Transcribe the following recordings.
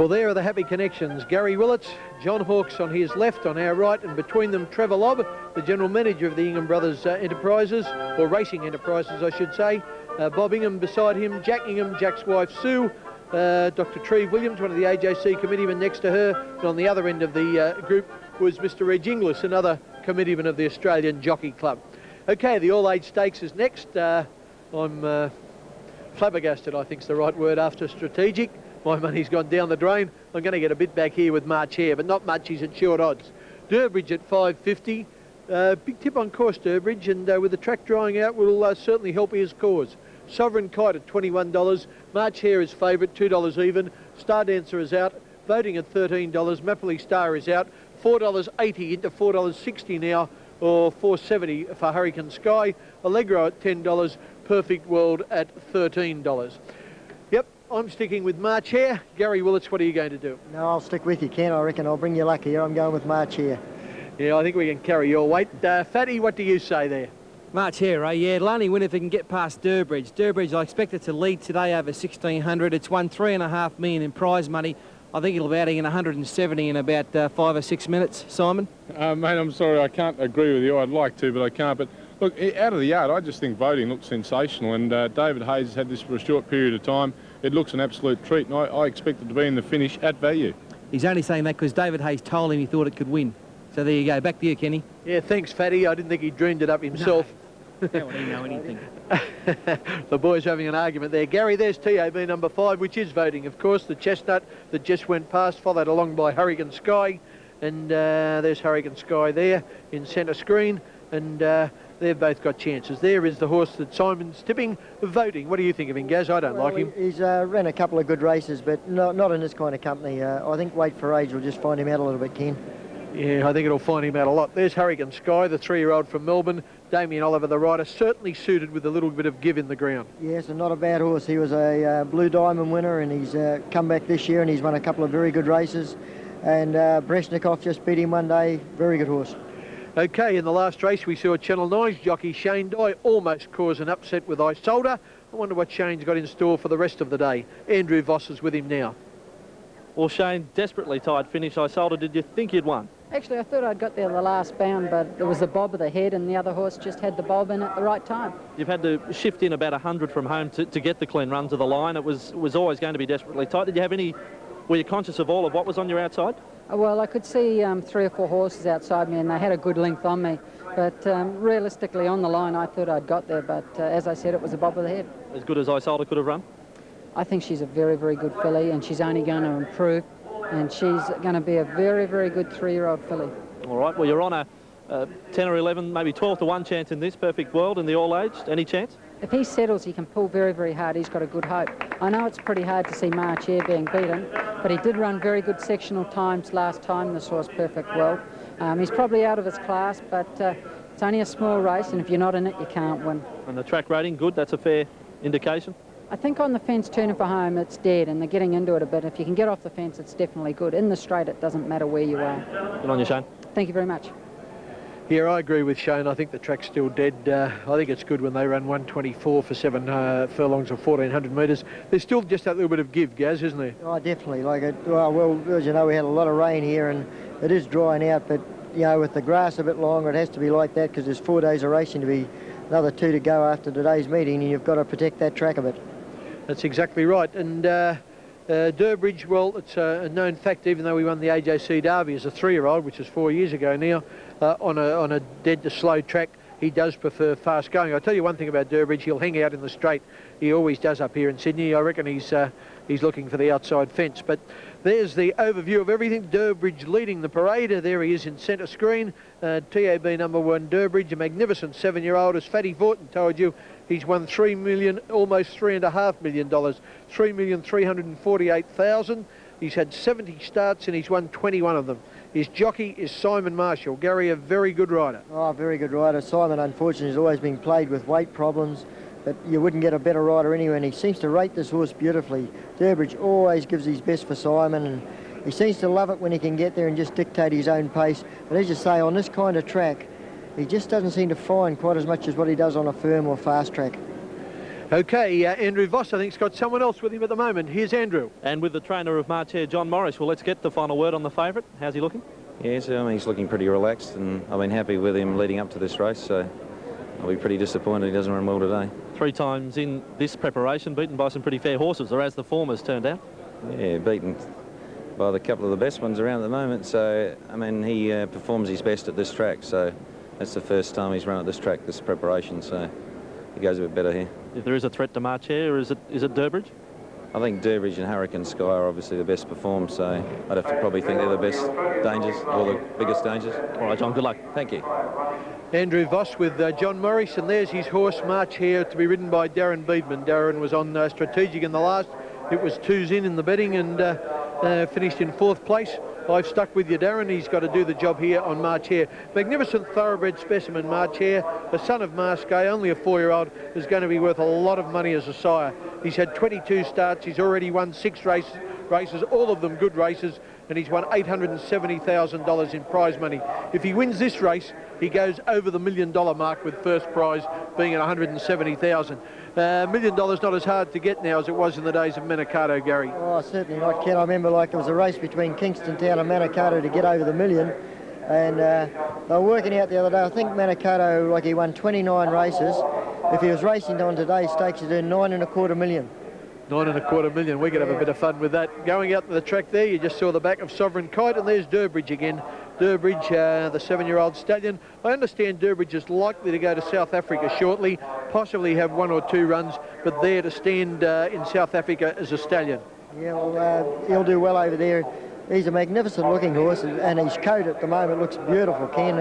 Well, there are the happy connections. Gary Willits, John Hawkes on his left, on our right, and between them Trevor Lobb, the general manager of the Ingham Brothers Enterprises, or Racing Enterprises I should say. Bob Ingham beside him, Jack Ingham, Jack's wife Sue, Dr. Treve Williams, one of the AJC committeemen next to her, and on the other end of the group was Mr. Reg Inglis, another committeeman of the Australian Jockey Club. Okay, the All-Age Stakes is next. I'm flabbergasted, I think is the right word, after Strategic. My money's gone down the drain. I'm going to get a bit back here with March Hare, but not much. He's at short odds. Durbridge at 5.50. Big tip on course, Durbridge, and with the track drying out will certainly help his cause. Sovereign Kite at $21. March Hare is favourite, $2 even. Star Dancer is out. Voting at $13. Mapley Star is out. $4.80 into $4.60 now, or $4.70 for Hurricane Sky. Allegro at $10. Perfect World at $13. Yep, I'm sticking with March Hare. Gary Willits, what are you going to do? No, I'll stick with you, Ken. I reckon I'll bring you luck here. I'm going with March Hare. Yeah, I think we can carry your weight. Fatty, what do you say there? March Hare, eh? Yeah, it'll only win if it can get past Durbridge. Durbridge, I expect it to lead today over 1,600. It's won $3.5 million in prize money. I think it'll be adding in 170 in about 5 or 6 minutes. Simon? Mate, I'm sorry, I can't agree with you. I'd like to, but I can't. But look, out of the yard, I just think voting looks sensational, and David Hayes has had this for a short period of time. It looks an absolute treat, and I expect it to be in the finish at value. He's only saying that because David Hayes told him he thought it could win. So there you go. Back to you, Kenny. Yeah, thanks, Fatty. I didn't think he dreamed it up himself. No. How would he know anything? The boys having an argument there. Gary, there's TAB number 5, which is voting, of course. The Chestnut that just went past, followed along by Hurricane Sky. And there's Hurricane Sky there in centre screen. And they've both got chances. There is the horse that Simon's tipping, voting. What do you think of him, Gaz? I don't like him. He's ran a couple of good races, but not in this kind of company. I think Wait for Age will just find him out a little bit, Ken. Yeah, I think it'll find him out a lot. There's Hurricane Sky, the 3-year-old from Melbourne. Damien Oliver, the rider, certainly suited with a little bit of give in the ground. Yes, and not a bad horse. He was a Blue Diamond winner, and he's come back this year, and he's won a couple of very good races. And Breshnikov just beat him one day. Very good horse. Okay, in the last race we saw Channel 9's jockey Shane Dye almost cause an upset with Isolde. I wonder what Shane's got in store for the rest of the day. Andrew Voss is with him now. Well, Shane, desperately tight finish. Isolde, did you think you'd won? Actually, I thought I'd got there the last bound, but it was the bob of the head, and the other horse just had the bob in at the right time. You've had to shift in about 100 from home to get the clean run to the line. It was always going to be desperately tight. Did you have any... Were you conscious of all of what was on your outside? Well, I could see 3 or 4 horses outside me, and they had a good length on me. But realistically, on the line, I thought I'd got there. But as I said, it was the bob of the head. As good as Isolde could have run? I think she's a very, very good filly, and she's only going to improve. And she's going to be a very, very good 3-year-old filly. All right, well, you're on a 10 or 11, maybe 12 to 1 chance in this Perfect World in the All-Age. Any chance? If he settles, he can pull very, very hard. He's got a good hope. I know it's pretty hard to see March Hare being beaten, but he did run very good sectional times last time, this horse Perfect World. He's probably out of his class, but it's only a small race, and if you're not in it, you can't win. And the track rating, good? That's a fair indication? I think on the fence, turning for home, it's dead, and they're getting into it a bit. If you can get off the fence, it's definitely good. In the straight, it doesn't matter where you are. Good on you, Shane. Thank you very much. Yeah, I agree with Shane. I think the track's still dead. I think it's good when they run 124 for 7 furlongs or 1,400 metres. There's still just that little bit of give, Gaz, isn't there? Oh, definitely. Like it. Well, as you know, we had a lot of rain here, and it is drying out. But you know, with the grass a bit longer, it has to be like that because there's 4 days of racing to be, another 2 to go after today's meeting, and you've got to protect that track a bit. That's exactly right. And Durbridge, well, it's a known fact, even though we won the AJC Derby as a 3-year-old, which was 4 years ago now, on a dead to slow track, he does prefer fast going. I'll tell you one thing about Durbridge, he'll hang out in the straight. He always does up here in Sydney. I reckon he's looking for the outside fence. But there's the overview of everything. Durbridge leading the parade. There he is in centre screen. TAB number 1 Durbridge, a magnificent 7-year-old. As Fatty Fortin told you, he's won $3 million, almost $3.5 million, $3,348,000. He's had 70 starts and he's won 21 of them. His jockey is Simon Marshall. Gary, a very good rider. Oh, very good rider. Simon, unfortunately, has always been plagued with weight problems, but you wouldn't get a better rider anywhere, and he seems to rate this horse beautifully. Durbridge always gives his best for Simon, and he seems to love it when he can get there and just dictate his own pace. But as you say, on this kind of track, he just doesn't seem to find quite as much as what he does on a firm or fast track. Okay, Andrew Voss, I think, has got someone else with him at the moment. Here's Andrew. And with the trainer of March Hare, John Morris. Well, let's get the final word on the favourite. How's he looking? Yes, I mean, he's looking pretty relaxed, and I've been happy with him leading up to this race, so I'll be pretty disappointed he doesn't run well today. 3 times in this preparation, beaten by some pretty fair horses, or as the form has turned out. Yeah, beaten by the couple of the best ones around at the moment, so, I mean, he performs his best at this track, so that's the first time he's run at this track, this preparation, so he goes a bit better here. If there is a threat to March Hare, is it Durbridge? I think Durbridge and Hurricane Sky are obviously the best performed, so I'd have to probably think they're the best dangers, or the biggest dangers. All right, John, good luck. Thank you. Andrew Voss with John Morris, and there's his horse March Hare to be ridden by Darren Beedman. Darren was on strategic in the last. It was 2s in the betting and finished in 4th place. I've stuck with you, Darren. He's got to do the job here on March Hare. Magnificent thoroughbred specimen, March Hare, a son of Masqué, only a 4-year-old, is going to be worth a lot of money as a sire. He's had 22 starts. He's already won 6 races, all of them good races, and he's won $870,000 in prize money. If he wins this race, he goes over the $1 million mark, with first prize being at $170,000. $1 million not as hard to get now as it was in the days of Manikato, Gary. Oh, certainly not, Ken. I remember like there was a race between Kingston Town and Manikato to get over the $1 million. And they were working out the other day, I think Manikato, like he won 29 races. If he was racing on today's stakes, he'd earn $9.25 million. $9.25 million. We could have a bit of fun with that. Going out to the track there, you just saw the back of Sovereign Kite, and there's Durbridge again. Durbridge, the 7-year-old stallion. I understand Durbridge is likely to go to South Africa shortly, possibly have 1 or 2 runs, but there to stand in South Africa as a stallion. Yeah, well, he'll do well over there. He's a magnificent looking horse, and his coat at the moment looks beautiful, Ken.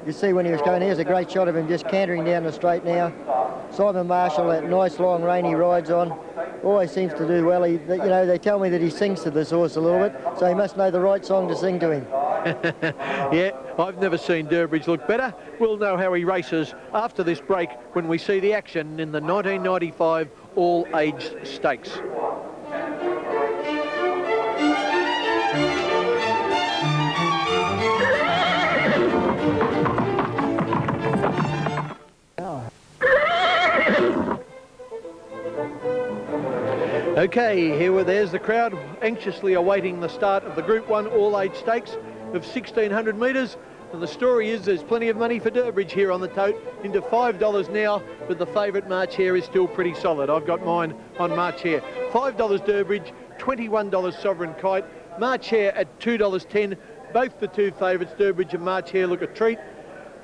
You see when he was going, here's a great shot of him just cantering down the straight now. Simon Marshall, that nice long rein he rides on, always seems to do well. You know, they tell me that he sings to this horse a little bit, so he must know the right song to sing to him. Yeah, I've never seen Durbridge look better. We'll know how he races after this break when we see the action in the 1995 All-Age Stakes. Okay, there's the crowd anxiously awaiting the start of the Group 1 All-Age Stakes of 1,600 metres. And the story is there's plenty of money for Durbridge here on the tote, into $5 now, but the favourite March Hare is still pretty solid. I've got mine on March Hare. $5 Durbridge, $21 Sovereign Kite, March Hare at $2.10. Both the 2 favourites, Durbridge and March Hare, look a treat.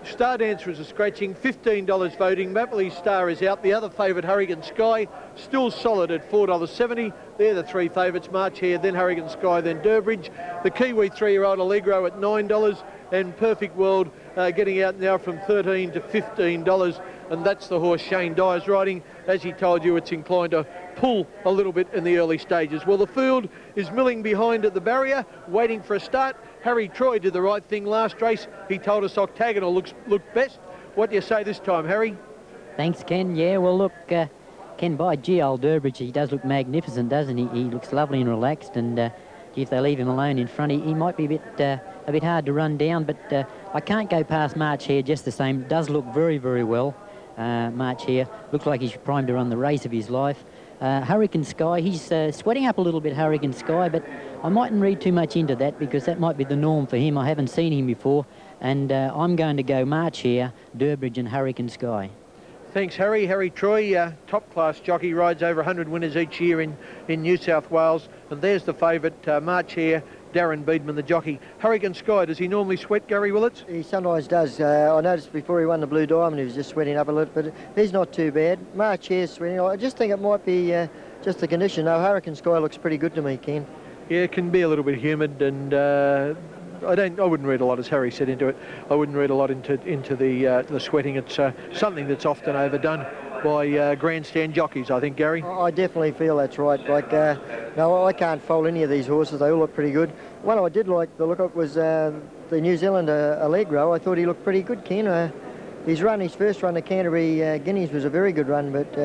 Star Dancer is a scratching, $15 voting. Mapley's Star is out. The other favourite, Hurricane Sky, still solid at $4.70. They're the 3 favourites, March Hare, then Hurricane Sky, then Durbridge. The Kiwi 3-year-old Allegro at $9, and Perfect World getting out now from $13 to $15. And that's the horse Shane Dyer's riding. As he told you, it's inclined to pull a little bit in the early stages. Well, the field is milling behind at the barrier, waiting for a start. Harry Troy did the right thing last race. He told us Octagonal looked best. What do you say this time, Harry? Thanks, Ken. Yeah, well, look, Ken, by gee, old Durbridge, he does look magnificent, doesn't he? He looks lovely and relaxed, and if they leave him alone in front, he might be a bit hard to run down, but I can't go past March Hare just the same. It does look very, very well. March Hare looks like he's primed to run the race of his life. Hurricane Sky, he's sweating up a little bit, Hurricane Sky, but I mightn't read too much into that because that might be the norm for him. I haven't seen him before, and I'm going to go March Hare, Durbridge and Hurricane Sky. Thanks, Harry. Harry Troy, top-class jockey, rides over 100 winners each year in New South Wales. And there's the favourite, March Hare, Darren Beedman, the jockey. Hurricane Sky, does he normally sweat, Gary Willits? He sometimes does. I noticed before he won the Blue Diamond he was just sweating up a little, but he's not too bad. March Hare's sweating. I just think it might be just the condition. No, Hurricane Sky looks pretty good to me, Ken. Yeah, it can be a little bit humid, and I wouldn't read a lot, as Harry said, into it. I wouldn't read a lot into the sweating. It's something that's often overdone by grandstand jockeys, I think, Gary. I definitely feel that's right. Like, no, I can't fault any of these horses. They all look pretty good. One I did like the look of was the New Zealander Allegro. I thought he looked pretty good, Ken. His first run to Canterbury Guineas was a very good run, but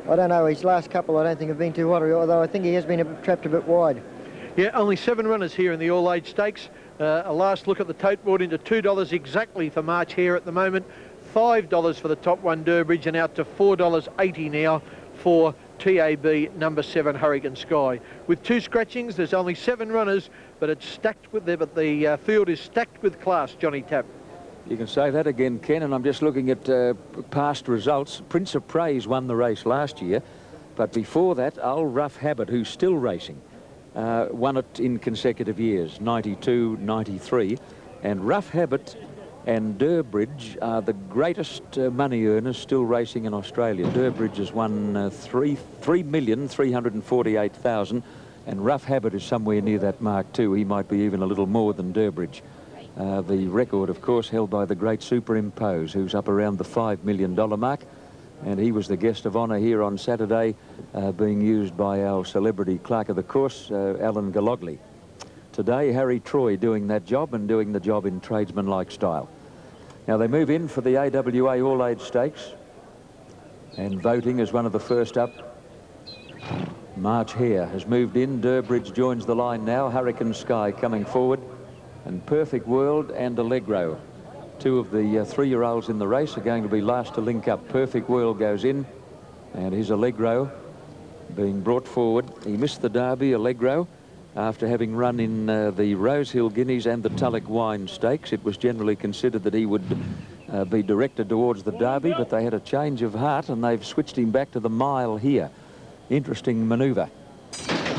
I don't know, his last couple I don't think have been too hot, although I think he has been trapped a bit wide. Yeah, only 7 runners here in the All-Age Stakes. A last look at the tote board into $2 exactly for March Hare at the moment. $5 for the top one, Durbridge, and out to $4.80 now for TAB number 7, Hurricane Sky. With 2 scratchings, there's only 7 runners, but it's stacked with the field is stacked with class, Johnny Tapp. You can say that again, Ken, and I'm just looking at past results. Prince of Praise won the race last year, but before that, Old Rough Habit, who's still racing, won it in consecutive years, 92, 93, and Rough Habit and Durbridge are the greatest money earners still racing in Australia. Durbridge has won $3,348,000, and Rough Habit is somewhere near that mark too. He might be even a little more than Durbridge. The record, of course, held by the great Superimpose, who's up around the $5 million mark, and he was the guest of honour here on Saturday, being used by our celebrity clerk of the course, Alan Galogly. Today, Harry Troy doing that job, and doing the job in tradesman-like style. Now they move in for the AWA All-Age Stakes, and voting is one of the first up. March Hare has moved in. Durbridge joins the line now. Hurricane Sky coming forward, and Perfect World and Allegro, 2 of the 3-year-olds in the race, are going to be last to link up. Perfect World goes in, and his Allegro being brought forward. He missed the Derby, Allegro, after having run in the Rosehill Guineas and the Tulloch Wine Stakes. It was generally considered that he would be directed towards the Derby, but they had a change of heart and they've switched him back to the mile here. Interesting manoeuvre.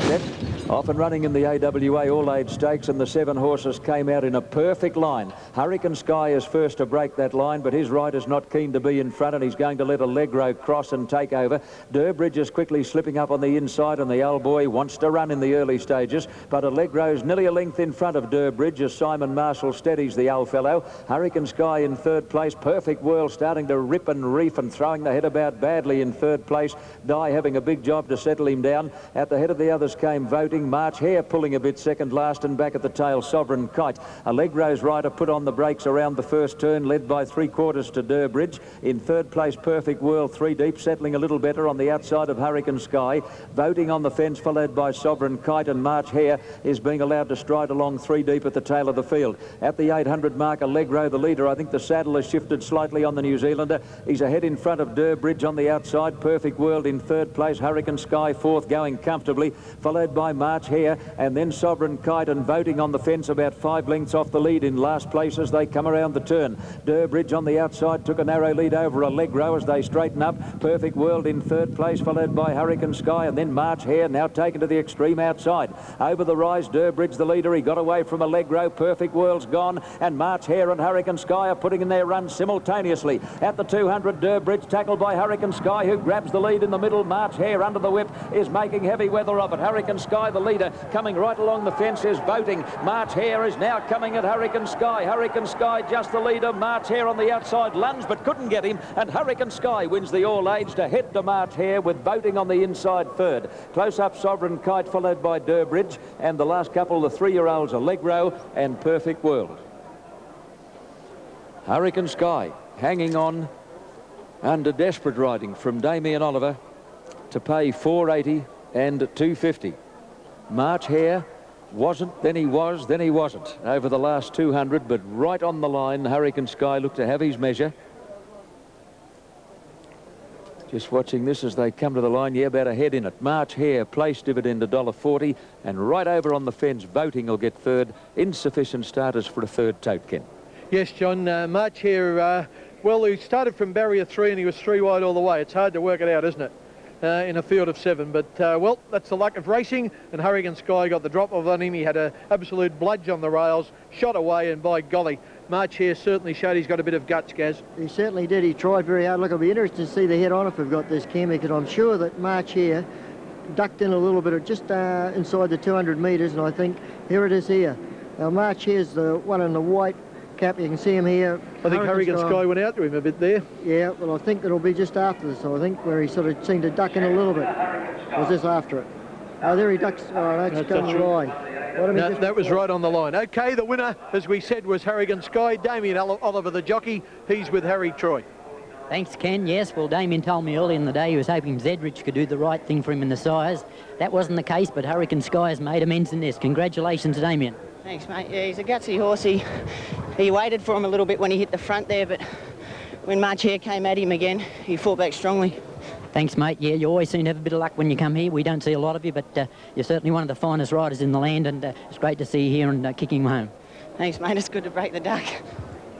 Set, off and running in the AWA All-Age Stakes, and the 7 horses came out in a perfect line. Hurricane Sky is first to break that line, but his rider's not keen to be in front, and he's going to let Allegro cross and take over. Durbridge is quickly slipping up on the inside, and the old boy wants to run in the early stages, but Allegro's nearly a length in front of Durbridge as Simon Marshall steadies the old fellow. Hurricane Sky in 3rd place. Perfect World starting to rip and reef and throwing the head about badly in 3rd place. Dye having a big job to settle him down. At the head of the others came Voting. March Hare pulling a bit second last, and back at the tail Sovereign Kite. Allegro's rider put on the brakes around the first turn, led by 3/4 to Durbridge. In 3rd place, Perfect World 3 deep, settling a little better on the outside of Hurricane Sky. Voting on the fence, followed by Sovereign Kite, and March Hare is being allowed to stride along 3 deep at the tail of the field. At the 800 mark, Allegro the leader. I think the saddle has shifted slightly on the New Zealander. He's ahead in front of Durbridge on the outside. Perfect World in 3rd place. Hurricane Sky 4th, going comfortably, followed by March Hare, and then Sovereign Kite, and Voting on the fence about 5 lengths off the lead in last place as they come around the turn. Durbridge on the outside took a narrow lead over Allegro as they straighten up. Perfect World in 3rd place, followed by Hurricane Sky, and then March Hare now taken to the extreme outside. Over the rise, Durbridge the leader. He got away from Allegro. Perfect World's gone, and March Hare and Hurricane Sky are putting in their run simultaneously. At the 200, Durbridge tackled by Hurricane Sky, who grabs the lead in the middle. March Hare under the whip is making heavy weather of it. Hurricane Sky the leader. Coming right along the fence is Voting. March Hare is now coming at Hurricane Sky. Hurricane Sky just the leader. March Hare on the outside lunged but couldn't get him, and Hurricane Sky wins the All-Age to head to March Hare, with Voting on the inside 3rd. Close up Sovereign Kite, followed by Durbridge, and the last couple, the 3-year-olds, Allegro and Perfect World. Hurricane Sky hanging on under desperate riding from Damien Oliver to pay $4.80 and $2.50. March Hare wasn't, then he was, then he wasn't over the last 200, but right on the line, Hurricane Sky looked to have his measure. Just watching this as they come to the line. Yeah, about a head in it. March Hare, place dividend $1.40, and right over on the fence, Voting will get 3rd. Insufficient starters for a 3rd tote, Ken. Yes, John, March Hare, well, he started from barrier 3 and he was 3 wide all the way. It's hard to work it out, isn't it? In a field of 7, but well, that's the luck of racing, and Hurricane Sky got the drop off on him. He had an absolute bludge on the rails, shot away, and by golly, March Hare certainly showed he's got a bit of guts, Gaz. He certainly did. He tried very hard. Look, it'll be interesting to see the head on if we've got this, Cam, because I'm sure that March Hare ducked in a little bit, just inside the 200 metres, and I think here it is here. Now March Hare's the one in the white cap. You can see him here. I think Hurricane Sky went out to him a bit there. Yeah, well, I think it'll be just after this. I think where he sort of seemed to duck in a little bit. Or was this after it? Oh, there he ducks. Oh, that's coming right. No, that was right on the line. Okay, the winner, as we said, was Hurricane Sky. Damien Oliver, the jockey. He's with Harry Troy. Thanks, Ken. Yes, well, Damien told me early in the day he was hoping Zedrich could do the right thing for him in the sires. That wasn't the case, but Hurricane Sky has made amends in this. Congratulations, Damien. Thanks, mate. Yeah, he's a gutsy horse. He waited for him a little bit when he hit the front there, but when March Hare came at him again, he fought back strongly. Thanks, mate. Yeah, you always seem to have a bit of luck when you come here. We don't see a lot of you, but you're certainly one of the finest riders in the land, and it's great to see you here and kicking home. Thanks, mate. It's good to break the duck.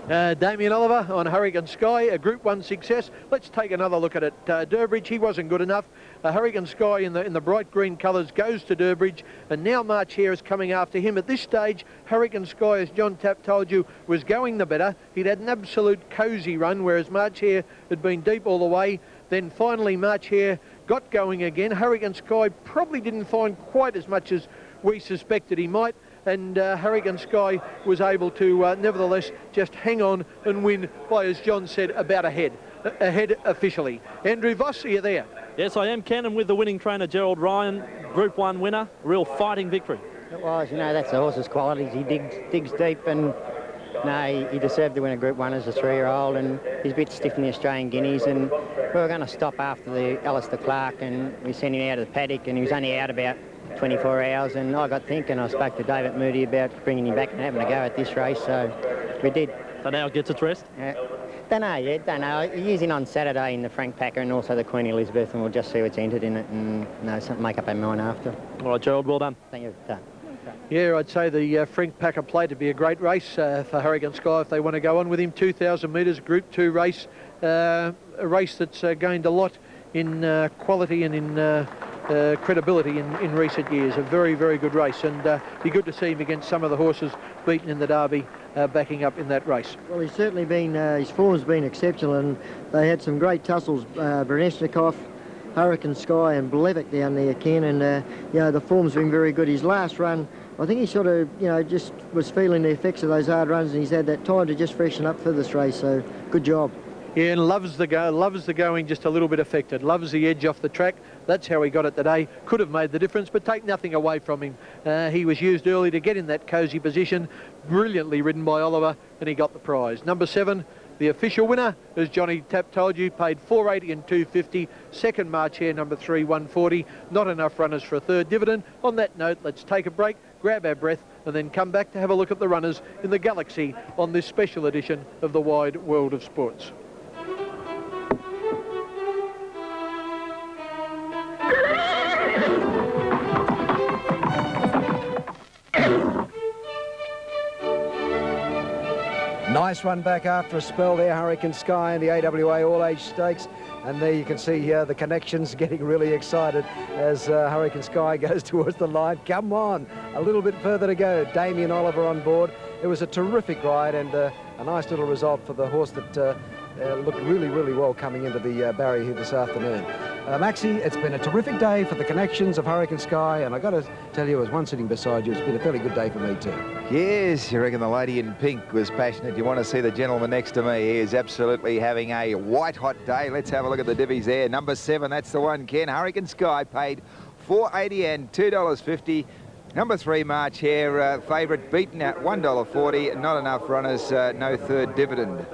Damien Oliver on Hurricane Sky, a Group 1 success. Let's take another look at it. Durbridge, he wasn't good enough. Hurricane Sky in the bright green colours goes to Durbridge, and now March Hare is coming after him. At this stage, Hurricane Sky, as John Tapp told you, was going the better. He'd had an absolute cosy run, whereas March Hare had been deep all the way. Then finally March Hare got going again. Hurricane Sky probably didn't find quite as much as we suspected he might, and Hurricane Sky was able to nevertheless just hang on and win by, as John said, about ahead officially. Andrew Voss, are you there? Yes, I am, Ken, and with the winning trainer Gerald Ryan, Group 1 winner, real fighting victory. It was, you know, that's the horse's qualities. He digs deep, and no, he deserved to win a Group 1 as a 3-year-old, and he's a bit stiff in the Australian Guineas, and we were going to stop after the Alistair Clark, and we sent him out of the paddock, and he was only out about 24 hours, and I got thinking. I spoke to David Moody about bringing him back and having a go at this race, so we did. So now it gets its rest? Don't know yet, don't know. He's in on Saturday in the Frank Packer and also the Queen Elizabeth, and we'll just see what's entered in it and make up our mind after. All right, Gerald, well done. Thank you. Done. Yeah, I'd say the Frank Packer Plate would be a great race for Hurricane Sky if they want to go on with him. 2,000 metres, Group 2 race, a race that's gained a lot in quality and in credibility in recent years. A very, very good race, and be good to see him against some of the horses beaten in the Derby backing up in that race. Well, he's certainly been, his form's been exceptional, and they had some great tussles. Brezhnev, Hurricane Sky and Blevick down there, Ken, and you know, the form's been very good. His last run, I think he sort of, you know, just was feeling the effects of those hard runs, and he's had that time to just freshen up for this race, so good job. Yeah, and loves the going just a little bit affected, loves the edge off the track. That's how he got it today. Could have made the difference, but take nothing away from him. He was used early to get in that cosy position, brilliantly ridden by Oliver, and he got the prize. Number 7, the official winner, as Johnny Tapp told you, paid $4.80 and $2.50. Second March Hare, number 3, $1.40. Not enough runners for a third dividend. On that note, let's take a break, grab our breath, and then come back to have a look at the runners in the Galaxy on this special edition of the Wide World of Sports. Nice run back after a spell there, Hurricane Sky in the AWA All-Age Stakes. And there you can see the connections getting really excited as Hurricane Sky goes towards the line. Come on, a little bit further to go. Damien Oliver on board. It was a terrific ride and a nice little result for the horse that looked really, really well coming into the barrier here this afternoon. Maxie, it's been a terrific day for the connections of Hurricane Sky, and I've got to tell you, as one sitting beside you, it's been a fairly good day for me too. Yes, you reckon the lady in pink was passionate. You want to see the gentleman next to me. He is absolutely having a white-hot day. Let's have a look at the divvies there. Number 7, that's the one, Ken. Hurricane Sky paid $4.80 and $2.50. Number 3, March Hare, favourite, beaten at $1.40. Not enough runners, no third dividend.